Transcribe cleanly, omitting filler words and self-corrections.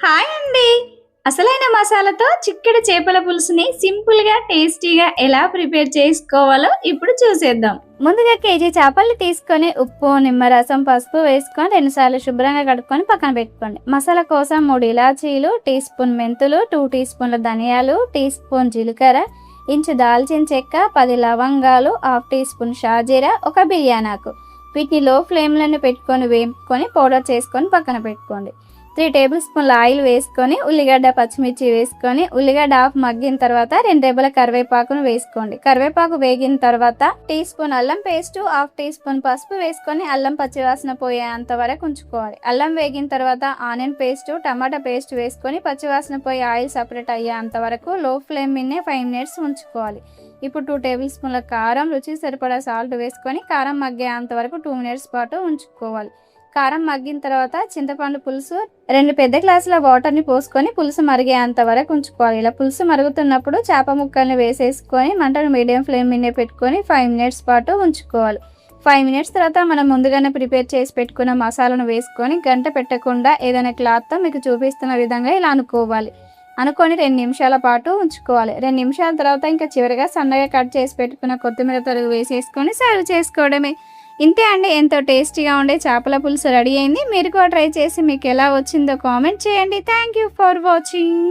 Hi అండి. అసలైన మసాలాతో చిక్కడి చేపల పులుసుని సింపుల్‌గా, టేస్టీగా ఎలా ప్రిపేర్ చేసుకోవాలో ఇప్పుడు చూసేద్దాం. ముందుగా కేజీ చేపల్ని తీసుకొని ఉప్పు, నిమ్మరసం, పసుపు వేసుకొని 2 సార్లు శుభ్రంగా కడుక్కొని పక్కన పెట్టుకోండి. మసాలా కోసం 3 ఇలాచీలు, టీ స్పూన్ మెంతులు, 2 టీ స్పూన్ల ధనియాలు, టీ స్పూన్ జీలకర్ర, ఇంచు దాల్చిన చెక్క, 10 లవంగాలు, హాఫ్ టీ స్పూన్ షాజీరా, ఒక బిర్యానాకు. వీటిని లో ఫ్లేమ్‌లోనే పెట్టుకొని వేపుకొని పౌడర్ చేసుకొని పక్కన పెట్టుకోండి. 3 టేబుల్ స్పూన్ల ఆయిల్ వేసుకొని ఉల్లిగడ్డ, పచ్చిమిర్చి వేసుకొని ఉల్లిగడ్డ హాఫ్ మగ్గిన తర్వాత 2 రెబ్బల కరివేపాకును వేసుకోండి. కరివేపాకు వేగిన తర్వాత టీ స్పూన్ అల్లం పేస్ట్, హాఫ్ టీ స్పూన్ పసుపు వేసుకొని అల్లం పచ్చివాసన పోయేంత వరకు ఉంచుకోవాలి. అల్లం వేగిన తర్వాత ఆనియన్ పేస్ట్, టమాటా పేస్ట్ వేసుకొని పచ్చివాసన పోయి ఆయిల్ సపరేట్ అయ్యేంత వరకు లో ఫ్లేమ్ మీదనే 5 మినిట్స్ ఉంచుకోవాలి. ఇప్పుడు 2 టేబుల్ స్పూన్ల కారం, రుచికి సరిపడా సాల్ట్ వేసుకొని కారం మగ్గేంత వరకు 2 మినిట్స్ పాటు ఉంచుకోవాలి. కారం మగ్గిన తర్వాత చింతపండు పులుసు 2 పెద్ద గ్లాసుల వాటర్ని పోసుకొని పులుసు మరిగేంత వరకు ఉంచుకోవాలి. ఇలా పులుసు మరుగుతున్నప్పుడు చేప ముక్కల్ని వేసేసుకొని మంటను మీడియం ఫ్లేమ్ మీద పెట్టుకొని 5 మినిట్స్ పాటు ఉంచుకోవాలి. 5 మినిట్స్ తర్వాత మనం ముందుగానే ప్రిపేర్ చేసి పెట్టుకున్న మసాలాను వేసుకొని గంట పెట్టకుండా ఏదైనా క్లాత్తో మీకు చూపిస్తున్న విధంగా ఇలా అనుకొని 2 నిమిషాల పాటు ఉంచుకోవాలి. 2 నిమిషాల తర్వాత ఇంకా చివరిగా సన్నగా కట్ చేసి పెట్టుకున్న కొత్తిమీర తరుగు వేసేసుకొని సర్వ్ చేసుకోవడమే. ఇంతే అండి, ఎంతో టేస్టీగా ఉండే చేపల పులుసు రెడీ అయింది. మీరు కూడా ట్రై చేసి మీకు ఎలా వచ్చిందో కామెంట్ చేయండి. Thank you for watching.